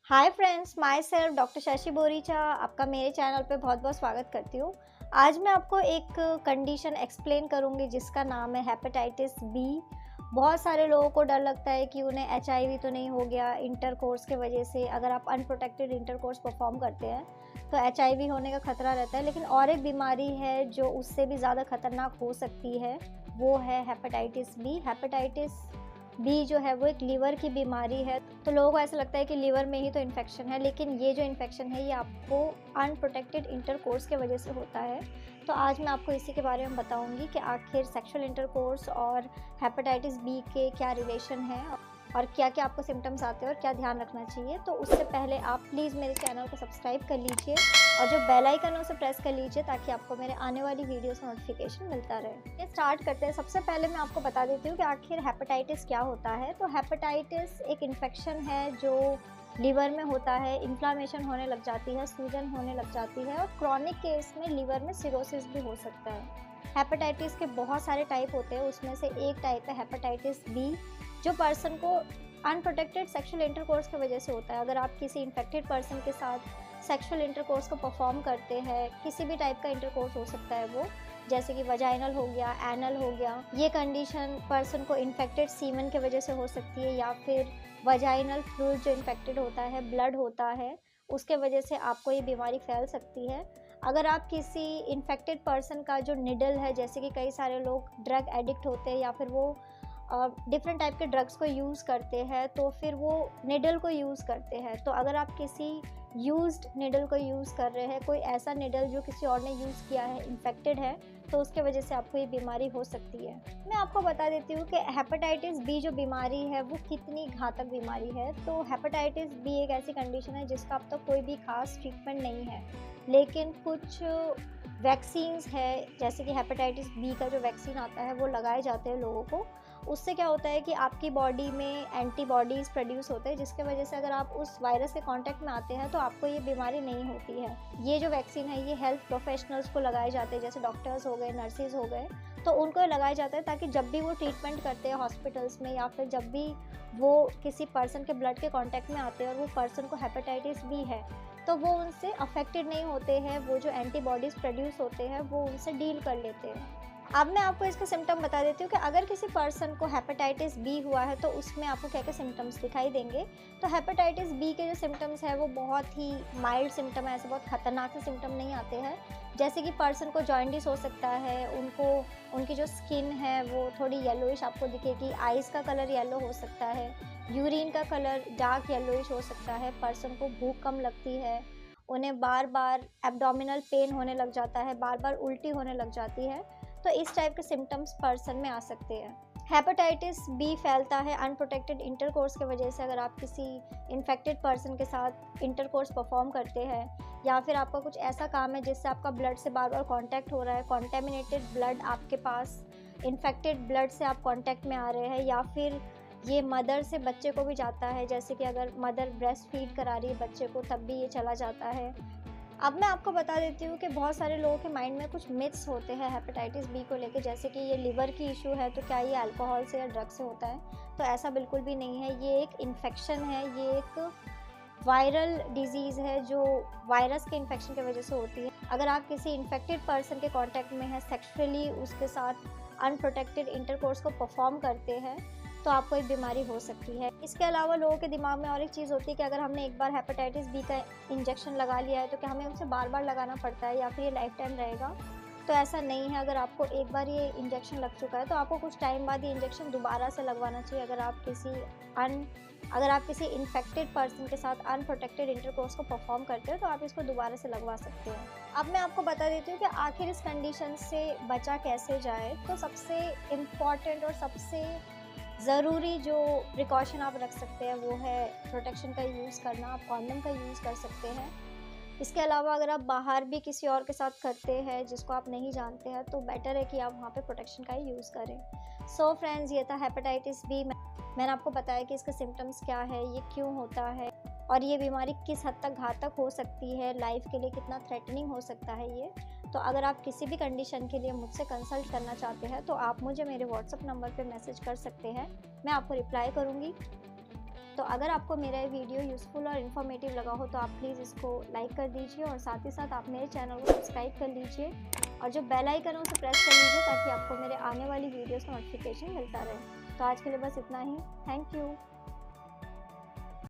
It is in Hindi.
Hi friends, my self doctor Shashi Boricha आपका मेरे चैनल पे बहुत बहुत स्वागत करती हूँ। आज मैं आपको एक कंडीशन एक्सप्लेन करूँगी जिसका नाम है हेपेटाइटिस बी। बहुत सारे लोगों को डर लगता है कि उन्हें एचआईवी तो नहीं हो गया इंटरकोर्स के वजह से। अगर आप अनप्रोटेक्टेड इंटरकोर्स परफॉर्म करते हैं तो एचआईवी होने का खतरा रहता है, लेकिन और एक बीमारी है जो उससे भी ज़्यादा खतरनाक हो सकती है, वो है हेपेटाइटिस बी। हेपेटाइटिस बी जो है वो एक लीवर की बीमारी है। तो लोगों को ऐसा लगता है कि लीवर में ही तो इन्फेक्शन है, लेकिन ये जो इन्फेक्शन है ये आपको अनप्रोटेक्टेड इंटरकोर्स के वजह से होता है। तो आज मैं आपको इसी के बारे में बताऊंगी कि आखिर सेक्सुअल इंटरकोर्स और हेपेटाइटिस बी के क्या रिलेशन है और क्या क्या आपको सिम्टम्स आते हैं और क्या ध्यान रखना चाहिए। तो उससे पहले आप प्लीज़ मेरे चैनल को सब्सक्राइब कर लीजिए और जो बेल आइकन है उसे प्रेस कर लीजिए ताकि आपको मेरे आने वाली वीडियोस का नोटिफिकेशन मिलता रहे। ये स्टार्ट करते हैं। सबसे पहले मैं आपको बता देती हूँ कि आखिर हेपेटाइटिस क्या होता है। तो हेपेटाइटिस एक इन्फेक्शन है जो लीवर में होता है। इन्फ्लामेशन होने लग जाती है, सूजन होने लग जाती है और क्रॉनिक केस में लीवर में सिरोसिस भी हो सकता है। हेपेटाइटिस के बहुत सारे टाइप होते हैं, उसमें से एक टाइप है हेपेटाइटिस बी जो पर्सन को अनप्रोटेक्टेड सेक्सुअल इंटरकोर्स की वजह से होता है। अगर आप किसी इन्फेक्टेड पर्सन के साथ सेक्सुअल इंटरकोर्स को परफॉर्म करते हैं, किसी भी टाइप का इंटरकोर्स हो सकता है वो, जैसे कि वजाइनल हो गया, एनल हो गया, ये कंडीशन पर्सन को इन्फेक्टेड सीमन की वजह से हो सकती है, या फिर वजाइनल फ्लूइड जो इन्फेक्टेड होता है, ब्लड होता है, उसके वजह से आपको ये बीमारी फैल सकती है। अगर आप किसी इन्फेक्टेड पर्सन का जो निडल है, जैसे कि कई सारे लोग ड्रग एडिक्ट होते हैं या फिर वो डिफरेंट टाइप के ड्रग्स को यूज़ करते हैं, तो फिर वो निडल को यूज़ करते हैं। तो अगर आप किसी यूज्ड निडल को यूज़ कर रहे हैं, कोई ऐसा निडल जो किसी और ने यूज़ किया है, इन्फेक्टेड है, तो उसके वजह से आपको ये बीमारी हो सकती है। मैं आपको बता देती हूँ कि हेपेटाइटिस बी जो बीमारी है वो कितनी घातक बीमारी है। तो हेपेटाइटिस बी एक ऐसी कंडीशन है जिसका अब तक कोई भी खास ट्रीटमेंट नहीं है, लेकिन कुछ वैक्सीन्स है, जैसे कि हेपेटाइटिस बी का जो वैक्सीन आता है वो लगाए जाते हैं लोगों को। उससे क्या होता है कि आपकी बॉडी में एंटीबॉडीज़ प्रोड्यूस होते हैं, जिसके वजह से अगर आप उस वायरस के कांटेक्ट में आते हैं तो आपको ये बीमारी नहीं होती है। ये जो वैक्सीन है ये हेल्थ प्रोफेशनल्स को लगाए जाते हैं, जैसे डॉक्टर्स हो गए, नर्सेज हो गए, तो उनको लगाए जाते हैं ताकि जब भी वो ट्रीटमेंट करते हैं हॉस्पिटल्स में या फिर जब भी वो किसी पर्सन के ब्लड के कॉन्टैक्ट में आते हैं और वो पर्सन को हेपेटाइटिस बी है, तो वो उनसे अफेक्टेड नहीं होते हैं। वो जो एंटीबॉडीज़ प्रोड्यूस होते हैं वो उनसे डील कर लेते हैं। अब मैं आपको इसके सिम्टम बता देती हूँ कि अगर किसी पर्सन को हेपेटाइटिस बी हुआ है तो उसमें आपको क्या क्या सिम्टम्स दिखाई देंगे। तो हेपेटाइटिस बी के जो सिम्टम्स है वो बहुत ही माइल्ड सिम्टम है, ऐसे बहुत खतरनाक से सिम्टम नहीं आते हैं। जैसे कि पर्सन को जॉइंडिस हो सकता है, उनकी जो स्किन है वो थोड़ी येलोइश आपको दिखेगी, आइज़ का कलर येलो हो सकता है, यूरिन का कलर डार्क येलोइश हो सकता है, पर्सन को भूख कम लगती है, उन्हें बार बार एब्डोमिनल पेन होने लग जाता है, बार बार उल्टी होने लग जाती है। तो इस टाइप के सिम्टम्स पर्सन में आ सकते हैं। हेपेटाइटिस बी फैलता है अनप्रोटेक्टेड इंटरकोर्स की वजह से। अगर आप किसी इन्फेक्टेड पर्सन के साथ इंटरकोर्स परफॉर्म करते हैं या फिर आपका कुछ ऐसा काम है जिससे आपका ब्लड से बार बार कांटेक्ट हो रहा है, कॉन्टेमिनेटेड ब्लड आपके पास, इन्फेक्टेड ब्लड से आप कांटेक्ट में आ रहे हैं, या फिर ये मदर से बच्चे को भी जाता है, जैसे कि अगर मदर ब्रेस्ट फीड करा रही है बच्चे को तब भी ये चला जाता है। अब मैं आपको बता देती हूँ कि बहुत सारे लोगों के माइंड में कुछ मिथ्स होते हैं हेपेटाइटिस बी को लेके, जैसे कि ये लिवर की इशू है तो क्या ये अल्कोहल से या ड्रग से होता है। तो ऐसा बिल्कुल भी नहीं है। ये एक इन्फेक्शन है, ये एक वायरल डिजीज़ है जो वायरस के इन्फेक्शन की वजह से होती है। अगर आप किसी इन्फेक्टेड पर्सन के कांटेक्ट में हैं, सेक्सुअली उसके साथ अनप्रोटेक्टेड इंटरकोर्स को परफॉर्म करते हैं, तो आपको एक बीमारी हो सकती है। इसके अलावा लोगों के दिमाग में और एक चीज़ होती है कि अगर हमने एक बार हेपेटाइटिस बी का इंजेक्शन लगा लिया है तो क्या हमें उसे बार बार लगाना पड़ता है या फिर ये लाइफ टाइम रहेगा। तो ऐसा नहीं है। अगर आपको एक बार ये इंजेक्शन लग चुका है तो आपको कुछ टाइम बाद ये इंजेक्शन दोबारा से लगवाना चाहिए। अगर आप किसी इन्फेक्टेड पर्सन के साथ अनप्रोटेक्टेड इंटरकोर्स को परफॉर्म करते हो तो आप इसको दोबारा से लगवा सकते हैं। अब मैं आपको बता देती हूँ कि आखिर इस कंडीशन से बचा कैसे जाए। तो सबसे इम्पॉर्टेंट और सबसे ज़रूरी जो प्रिकॉशन आप रख सकते हैं वो है प्रोटेक्शन का यूज़ करना। आप कॉन्डम का यूज़ कर सकते हैं। इसके अलावा अगर आप बाहर भी किसी और के साथ करते हैं जिसको आप नहीं जानते हैं तो बेटर है कि आप वहाँ पे प्रोटेक्शन का ही यूज़ करें। सो फ्रेंड्स, ये था हेपेटाइटिस बी। मैंने आपको बताया कि इसके सिम्टम्स क्या है, ये क्यों होता है और ये बीमारी किस हद तक घातक हो सकती है, लाइफ के लिए कितना थ्रेटनिंग हो सकता है ये। तो अगर आप किसी भी कंडीशन के लिए मुझसे कंसल्ट करना चाहते हैं तो आप मुझे मेरे व्हाट्सएप नंबर पे मैसेज कर सकते हैं, मैं आपको रिप्लाई करूँगी। तो अगर आपको मेरा ये वीडियो यूज़फुल और इन्फॉर्मेटिव लगा हो तो आप प्लीज़ इसको लाइक कर दीजिए और साथ ही साथ आप मेरे चैनल को सब्सक्राइब कर लीजिए और जो बेल आइकन है उसे प्रेस कर लीजिए ताकि आपको मेरे आने वाली वीडियोस का नोटिफिकेशन मिलता रहे। तो आज के लिए बस इतना ही। Thank you.